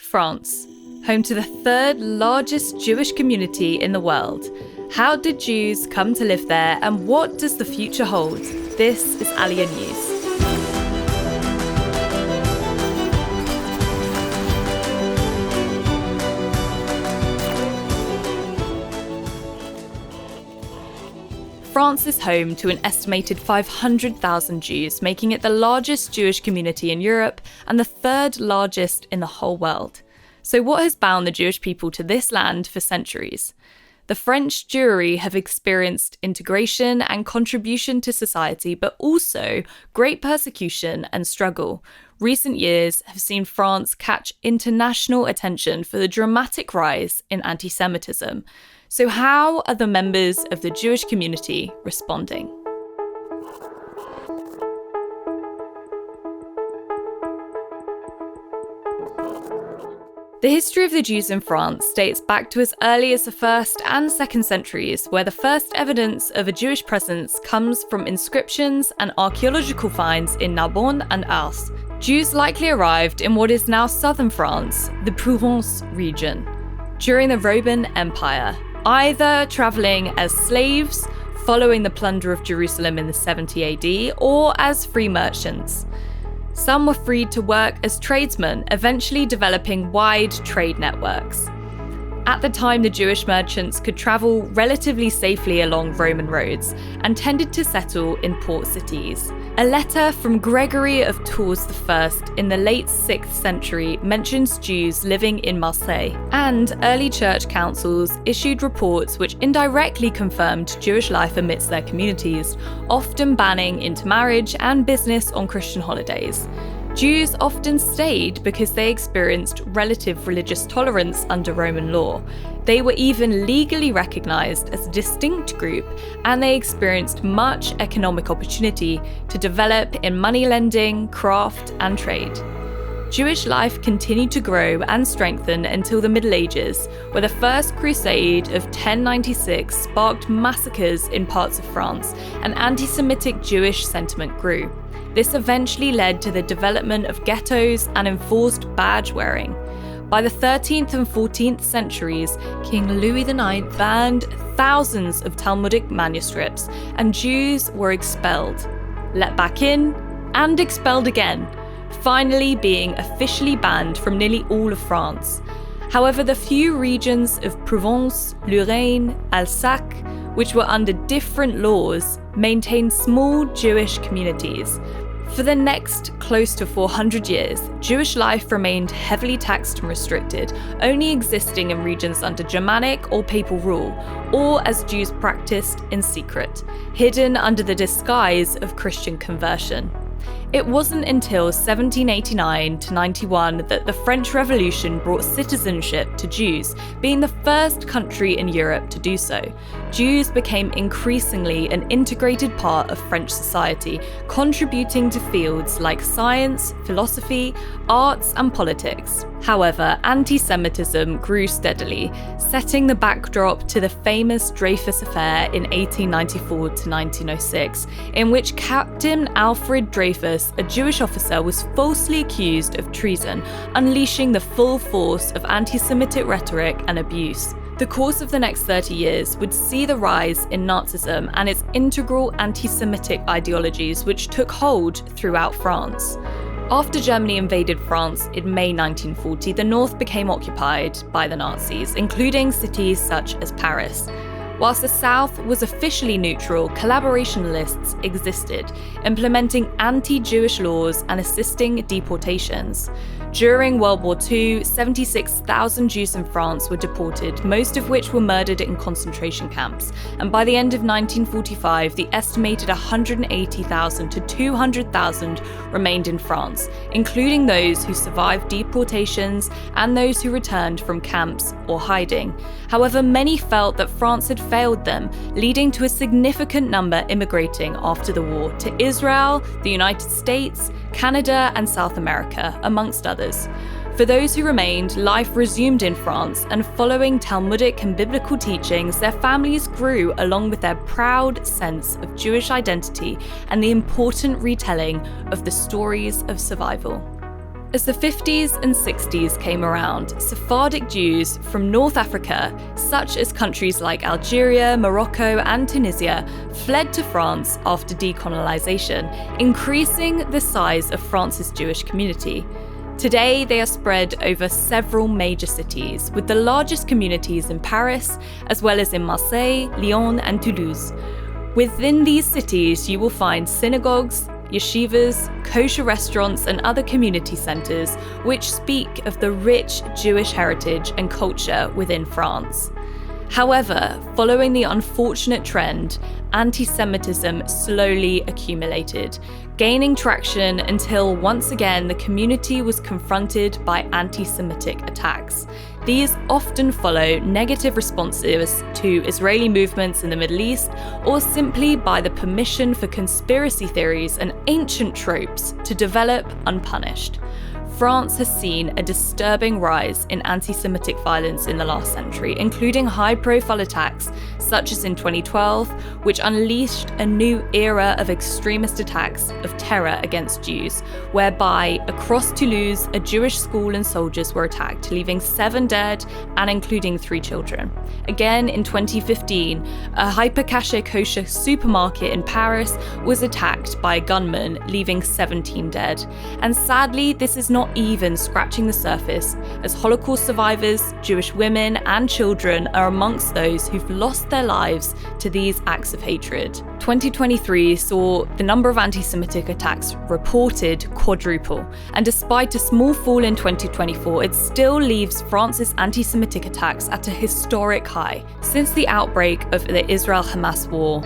France, home to the third largest Jewish community in the world. How did Jews come to live there, and what does the future hold? This is Aliyah News. France is home to an estimated 500,000 Jews, making it the largest Jewish community in Europe and the third largest in the whole world. So what has bound the Jewish people to this land for centuries? The French Jewry have experienced integration and contribution to society, but also great persecution and struggle. Recent years have seen France catch international attention for the dramatic rise in antisemitism. So how are the members of the Jewish community responding? The history of the Jews in France dates back to as early as the 1st and 2nd centuries, where the first evidence of a Jewish presence comes from inscriptions and archaeological finds in Narbonne and Ars. Jews likely arrived in what is now southern France, the Provence region, during the Roman Empire, either travelling as slaves following the plunder of Jerusalem in the 70 AD or as free merchants. Some were freed to work as tradesmen, eventually developing wide trade networks. At the time, the Jewish merchants could travel relatively safely along Roman roads and tended to settle in port cities. A letter from Gregory of Tours I in the late 6th century mentions Jews living in Marseille, and early church councils issued reports which indirectly confirmed Jewish life amidst their communities, often banning intermarriage and business on Christian holidays. Jews often stayed because they experienced relative religious tolerance under Roman law. They were even legally recognized as a distinct group, and they experienced much economic opportunity to develop in money lending, craft, and trade. Jewish life continued to grow and strengthen until the Middle Ages, where the First Crusade of 1096 sparked massacres in parts of France, and anti-Semitic Jewish sentiment grew. This eventually led to the development of ghettos and enforced badge wearing. By the 13th and 14th centuries, King Louis IX banned thousands of Talmudic manuscripts, and Jews were expelled, let back in, and expelled again, finally being officially banned from nearly all of France. However, the few regions of Provence, Lorraine, Alsace, which were under different laws, maintained small Jewish communities. For the next close to 400 years, Jewish life remained heavily taxed and restricted, only existing in regions under Germanic or papal rule, or as Jews practiced in secret, hidden under the disguise of Christian conversion. It wasn't until 1789 to 91 that the French Revolution brought citizenship to Jews, being the first country in Europe to do so. Jews became increasingly an integrated part of French society, contributing to fields like science, philosophy, arts, and politics. However, anti-Semitism grew steadily, setting the backdrop to the famous Dreyfus Affair in 1894 to 1906, in which Captain Alfred Dreyfus, a Jewish officer, was falsely accused of treason, unleashing the full force of anti-Semitic rhetoric and abuse. The course of the next 30 years would see the rise in Nazism and its integral anti-Semitic ideologies, which took hold throughout France. After Germany invaded France in May 1940, the north became occupied by the Nazis, including cities such as Paris. Whilst the south was officially neutral, collaboration lists existed, implementing anti-Jewish laws and assisting deportations. During World War II, 76,000 Jews in France were deported, most of which were murdered in concentration camps. And by the end of 1945, the estimated 180,000 to 200,000 remained in France, including those who survived deportations and those who returned from camps or hiding. However, many felt that France had failed them, leading to a significant number immigrating after the war to Israel, the United States, Canada, and South America, amongst others. For those who remained, life resumed in France, and following Talmudic and biblical teachings, their families grew along with their proud sense of Jewish identity and the important retelling of the stories of survival. As the 50s and 60s came around, Sephardic Jews from North Africa, such as countries like Algeria, Morocco, and Tunisia, fled to France after decolonization, increasing the size of France's Jewish community. Today, they are spread over several major cities, with the largest communities in Paris, as well as in Marseille, Lyon, and Toulouse. Within these cities, you will find synagogues, yeshivas, kosher restaurants, and other community centres which speak of the rich Jewish heritage and culture within France. However, following the unfortunate trend, antisemitism slowly accumulated, gaining traction until once again the community was confronted by anti-Semitic attacks. These often follow negative responses to Israeli movements in the Middle East, or simply by the permission for conspiracy theories and ancient tropes to develop unpunished. France has seen a disturbing rise in anti-Semitic violence in the last century, including high-profile attacks such as in 2012, which unleashed a new era of extremist attacks of terror against Jews, whereby across Toulouse, a Jewish school and soldiers were attacked, leaving 7 dead and including 3 children. Again, in 2015, a hyper-caché kosher supermarket in Paris was attacked by a gunman, leaving 17 dead. And sadly, this is not even scratching the surface, as Holocaust survivors, Jewish women, and children are amongst those who've lost their lives to these acts of hatred. 2023 saw the number of anti-Semitic attacks reported quadruple, and despite a small fall in 2024, it still leaves France's anti-Semitic attacks at a historic high. Since the outbreak of the Israel-Hamas war,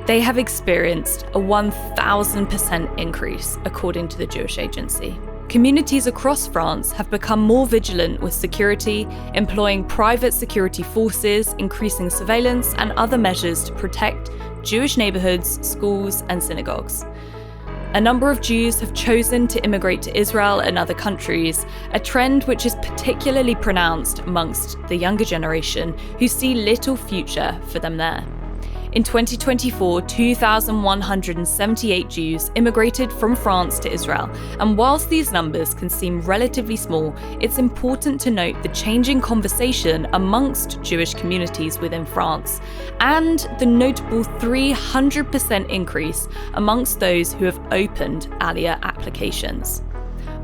they have experienced a 1,000% increase, according to the Jewish Agency. Communities across France have become more vigilant with security, employing private security forces, increasing surveillance, and other measures to protect Jewish neighborhoods, schools, and synagogues. A number of Jews have chosen to immigrate to Israel and other countries, a trend which is particularly pronounced amongst the younger generation, who see little future for them there. In 2024, 2,178 Jews immigrated from France to Israel, and whilst these numbers can seem relatively small, it's important to note the changing conversation amongst Jewish communities within France, and the notable 300% increase amongst those who have opened Aliyah applications.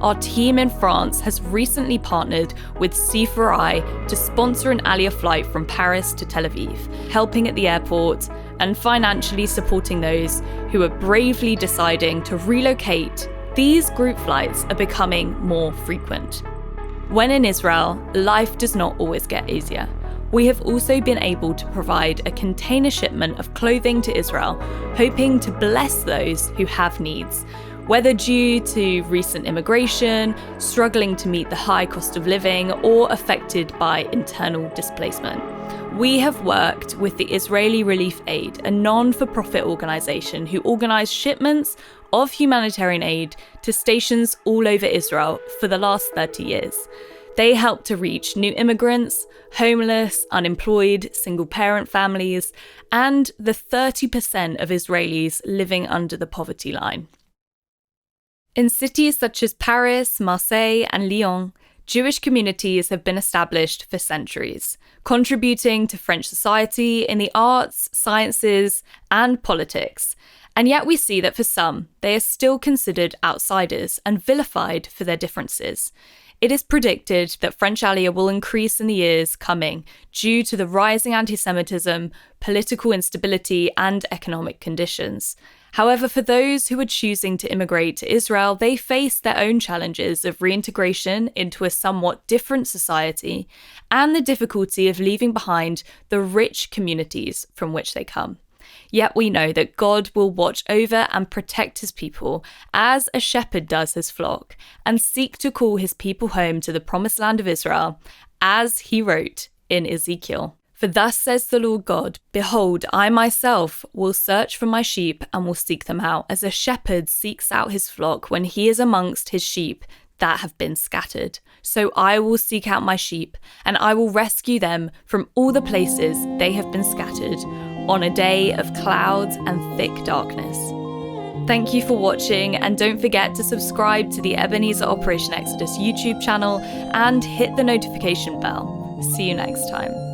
Our team in France has recently partnered with C4I to sponsor an Aliyah flight from Paris to Tel Aviv, helping at the airport and financially supporting those who are bravely deciding to relocate. These group flights are becoming more frequent. When in Israel, life does not always get easier. We have also been able to provide a container shipment of clothing to Israel, hoping to bless those who have needs, whether due to recent immigration, struggling to meet the high cost of living, or affected by internal displacement. We have worked with the Israeli Relief Aid, a non-for-profit organisation who organise shipments of humanitarian aid to stations all over Israel for the last 30 years. They help to reach new immigrants, homeless, unemployed, single-parent families, and the 30% of Israelis living under the poverty line. In cities such as Paris, Marseille, and Lyon, Jewish communities have been established for centuries, contributing to French society in the arts, sciences, and politics. And yet we see that for some, they are still considered outsiders and vilified for their differences. It is predicted that French Aliyah will increase in the years coming due to the rising anti-Semitism, political instability, and economic conditions. However, for those who are choosing to immigrate to Israel, they face their own challenges of reintegration into a somewhat different society and the difficulty of leaving behind the rich communities from which they come. Yet we know that God will watch over and protect his people as a shepherd does his flock, and seek to call his people home to the promised land of Israel, as he wrote in Ezekiel. For thus says the Lord God, behold, I myself will search for my sheep and will seek them out, as a shepherd seeks out his flock when he is amongst his sheep that have been scattered. So I will seek out my sheep, and I will rescue them from all the places they have been scattered, on a day of clouds and thick darkness. Thank you for watching, and don't forget to subscribe to the Ebenezer Operation Exodus YouTube channel and hit the notification bell. See you next time.